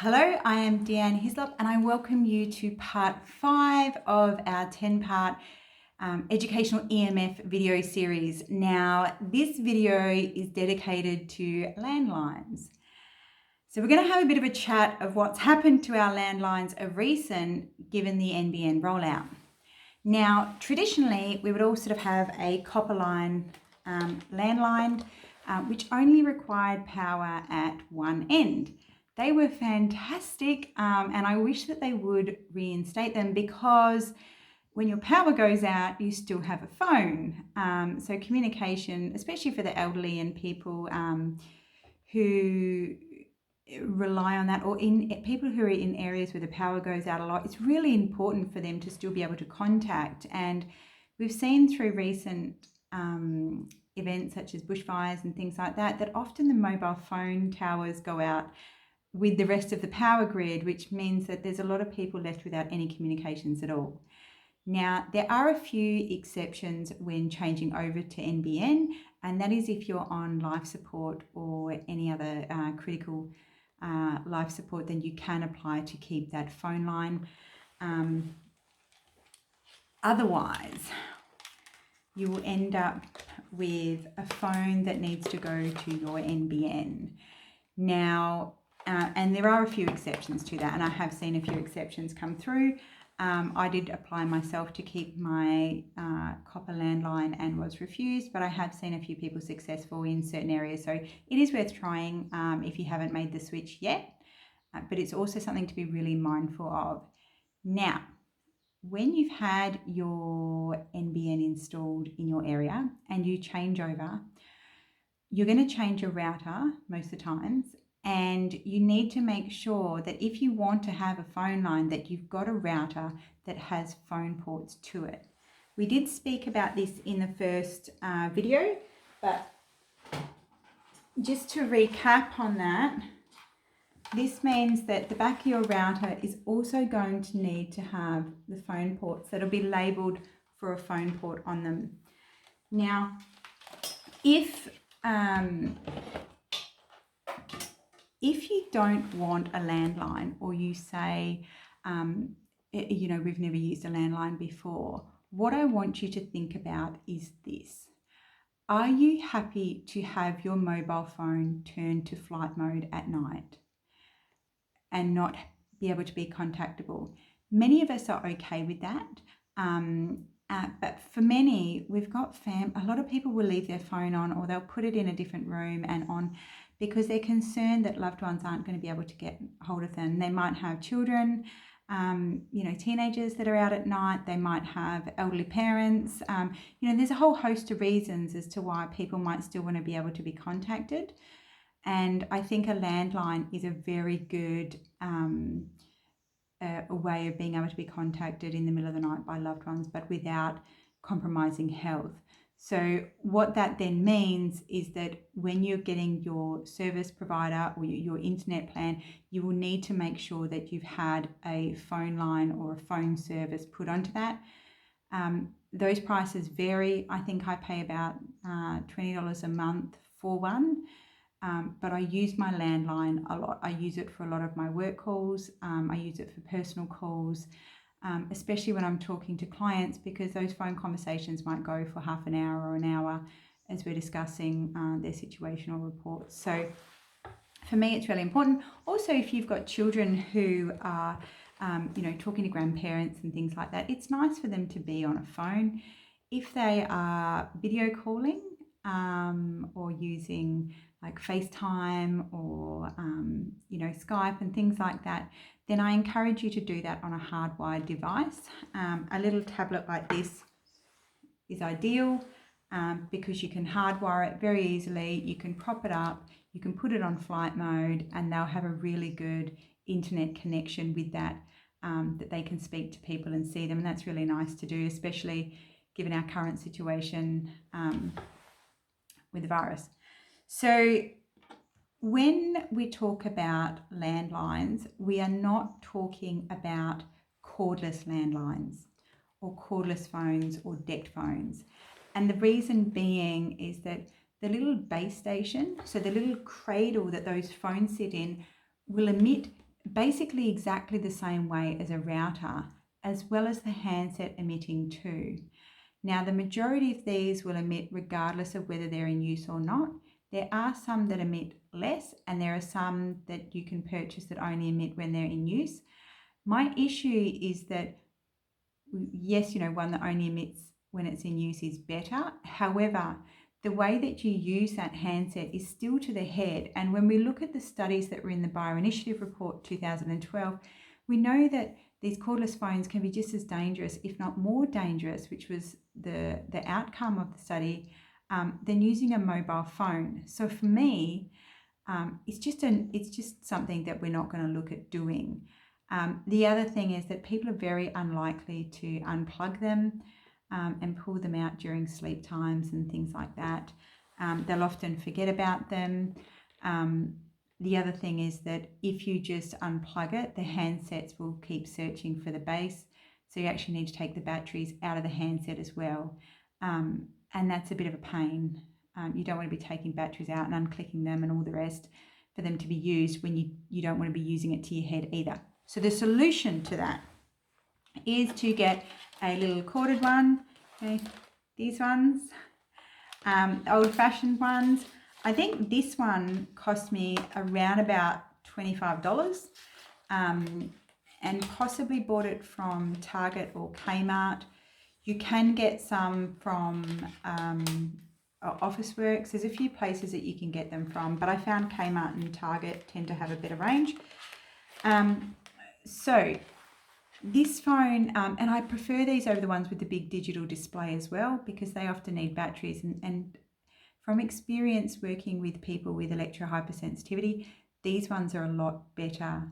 Hello, I am Deanne Hislop and I welcome you to part 5 of our 10-part educational EMF video series. Now, this video is dedicated to landlines. So we're going to have a bit of a chat of what's happened to our landlines of recent given the NBN rollout. Now, traditionally, we would all sort of have a copper line landline, which only required power at one end. They were fantastic, and I wish that they would reinstate them because when your power goes out, you still have a phone. So communication, especially for the elderly and people who rely on that, or in people who are in areas where the power goes out a lot, it's really important for them to still be able to contact. And we've seen through recent events such as bushfires and things like that, that often the mobile phone towers go out with the rest of the power grid, which means that there's a lot of people left without any communications at all. Now, there are a few exceptions when changing over to NBN, and that is if you're on life support or any other critical life support, then you can apply to keep that phone line. Otherwise, you will end up with a phone that needs to go to your NBN. Now, and there are a few exceptions to that, and I have seen a few exceptions come through. I did apply myself to keep my copper landline and was refused, but I have seen a few people successful in certain areas. So it is worth trying if you haven't made the switch yet, but it's also something to be really mindful of. Now, when you've had your NBN installed in your area and you change over, you're going to change your router most of the times. And you need to make sure that if you want to have a phone line, that you've got a router that has phone ports to it. We did speak about this in the first video, but just to recap on that, this means that the back of your router is also going to need to have the phone ports that'll be labelled for a phone port on them. Now, if you don't want a landline, or you say, we've never used a landline before, what I want you to think about is this. Are you happy to have your mobile phone turned to flight mode at night and not be able to be contactable? Many of us are okay with that. But for many, we've got a lot of people will leave their phone on, or they'll put it in a different room and on, because they're concerned that loved ones aren't going to be able to get hold of them. They might have children, teenagers that are out at night. They might have elderly parents. There's a whole host of reasons as to why people might still want to be able to be contacted. And I think a landline is a very good a way of being able to be contacted in the middle of the night by loved ones, but without compromising health. So what that then means is that when you're getting your service provider or your internet plan, you will need to make sure that you've had a phone line or a phone service put onto that. Those prices vary. I think I pay about $20 a month for one. But I use my landline a lot. I use it for a lot of my work calls. I use it for personal calls, especially when I'm talking to clients, because those phone conversations might go for half an hour or an hour as we're discussing their situational reports. So for me, it's really important. Also, if you've got children who are, talking to grandparents and things like that, it's nice for them to be on a phone. If they are video calling or using like FaceTime or, Skype and things like that, then I encourage you to do that on a hardwired device. A little tablet like this is ideal because you can hardwire it very easily. You can prop it up, you can put it on flight mode, and they'll have a really good internet connection with that, that they can speak to people and see them. And that's really nice to do, especially given our current situation with the virus. So when we talk about landlines, we are not talking about cordless landlines or cordless phones or Dect phones. And the reason being is that the little base station, so the little cradle that those phones sit in, will emit basically exactly the same way as a router, as well as the handset emitting too. Now, the majority of these will emit regardless of whether they're in use or not. There are some that emit less, and there are some that you can purchase that only emit when they're in use. My issue is that, yes, one that only emits when it's in use is better. However, the way that you use that handset is still to the head. And when we look at the studies that were in the Bioinitiative Report 2012, we know that these cordless phones can be just as dangerous, if not more dangerous, which was the outcome of the study, than using a mobile phone. So for me, it's just something that we're not going to look at doing. The other thing is that people are very unlikely to unplug them and pull them out during sleep times and things like that. They'll often forget about them. The other thing is that if you just unplug it, the handsets will keep searching for the base. So you actually need to take the batteries out of the handset as well. And that's a bit of a pain. You don't want to be taking batteries out and unclicking them and all the rest for them to be used when you don't want to be using it to your head either. So the solution to that is to get a little corded one, okay, these ones, old-fashioned ones. I think this one cost me around about $25, and possibly bought it from Target or Kmart. You can get some from Officeworks. There's a few places that you can get them from, but I found Kmart and Target tend to have a better range. So this phone, and I prefer these over the ones with the big digital display as well, because they often need batteries. And from experience working with people with electrohypersensitivity, these ones are a lot better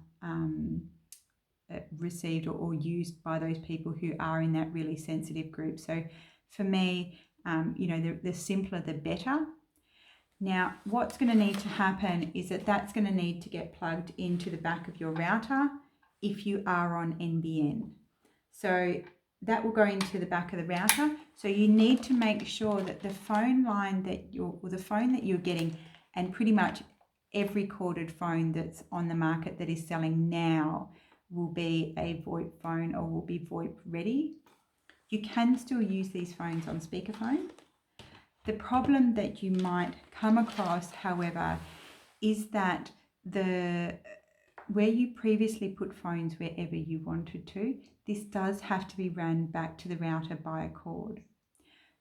received or used by those people who are in that really sensitive group. So for me, the simpler the better. Now, what's going to need to happen is that's going to need to get plugged into the back of your router if you are on NBN. So that will go into the back of the router. So you need to make sure that the phone line the phone that you're getting, and pretty much every corded phone that's on the market that is selling now, will be a VoIP phone or will be VoIP ready. You can still use these phones on speakerphone. The problem that you might come across, however, is that where you previously put phones wherever you wanted to, this does have to be run back to the router by a cord.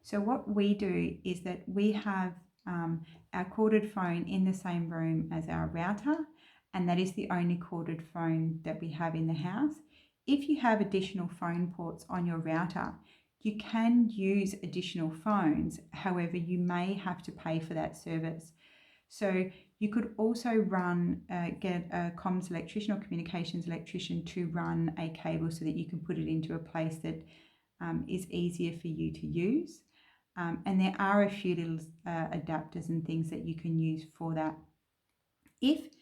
So what we do is that we have our corded phone in the same room as our router, and that is the only corded phone that we have in the house. If you have additional phone ports on your router, you can use additional phones. However, you may have to pay for that service. So you could also get a comms electrician or communications electrician to run a cable so that you can put it into a place that is easier for you to use. And there are a few little adapters and things that you can use for that. If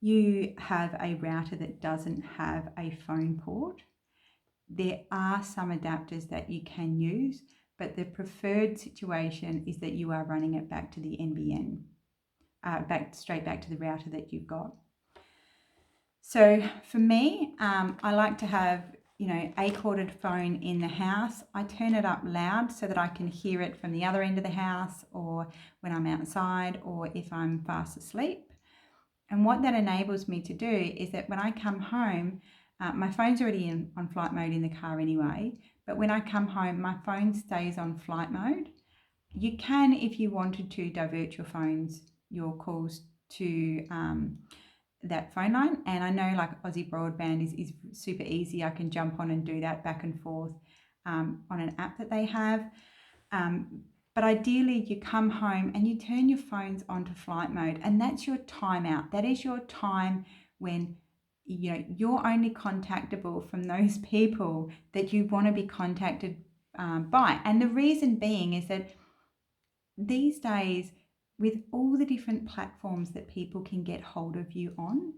you have a router that doesn't have a phone port, there are some adapters that you can use, but the preferred situation is that you are running it back to the NBN, straight back to the router that you've got. So for me, I like to have a corded phone in the house. I turn it up loud so that I can hear it from the other end of the house, or when I'm outside, or if I'm fast asleep. And what that enables me to do is that when I come home, my phone's already on flight mode in the car anyway, but when I come home, my phone stays on flight mode. You can, if you wanted to, divert your calls to that phone line. And I know like Aussie Broadband is super easy. I can jump on and do that back and forth on an app that they have. But ideally, you come home and you turn your phones onto flight mode, and that's your timeout. That is your time when you're only contactable from those people that you want to be contacted by. And the reason being is that these days, with all the different platforms that people can get hold of you on,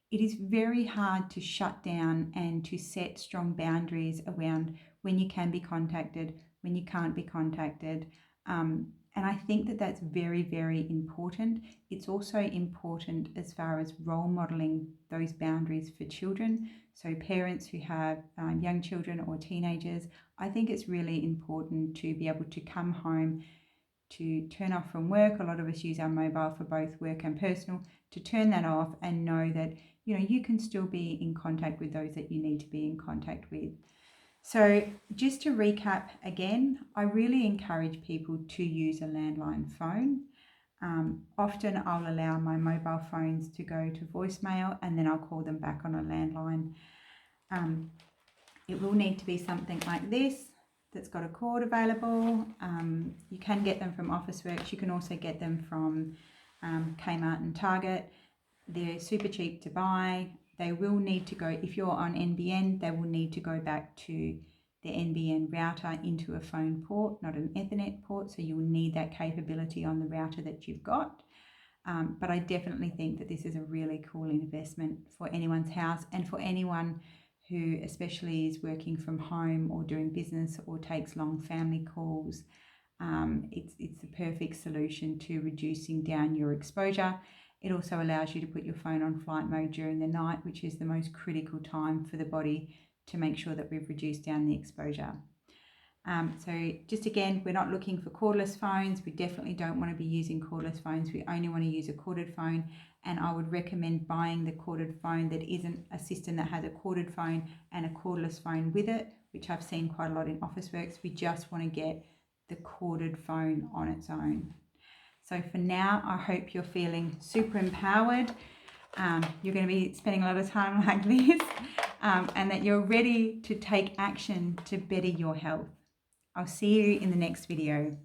it is very hard to shut down and to set strong boundaries around when you can be contacted, when you can't be contacted, And I think that that's very, very important. It's also important as far as role modeling those boundaries for children. So parents who have young children or teenagers, I think it's really important to be able to come home, to turn off from work. A lot of us use our mobile for both work and personal, to turn that off and know that, you know, you can still be in contact with those that you need to be in contact with. So just to recap again, I really encourage people to use a landline phone. Often I'll allow my mobile phones to go to voicemail and then I'll call them back on a landline. It will need to be something like this that's got a cord available. You can get them from Officeworks. You can also get them from Kmart and Target. They're super cheap to buy. They will need to go, if you're on NBN, they will need to go back to the NBN router into a phone port, not an Ethernet port. So you'll need that capability on the router that you've got. But I definitely think that this is a really cool investment for anyone's house and for anyone who especially is working from home or doing business or takes long family calls. It's the perfect solution to reducing down your exposure. It also allows you to put your phone on flight mode during the night, which is the most critical time for the body to make sure that we've reduced down the exposure. So just again, we're not looking for cordless phones. We definitely don't want to be using cordless phones. We only want to use a corded phone. And I would recommend buying the corded phone that isn't a system that has a corded phone and a cordless phone with it, which I've seen quite a lot in Officeworks. We just want to get the corded phone on its own. So for now, I hope you're feeling super empowered. You're going to be spending a lot of time like this, and that you're ready to take action to better your health. I'll see you in the next video.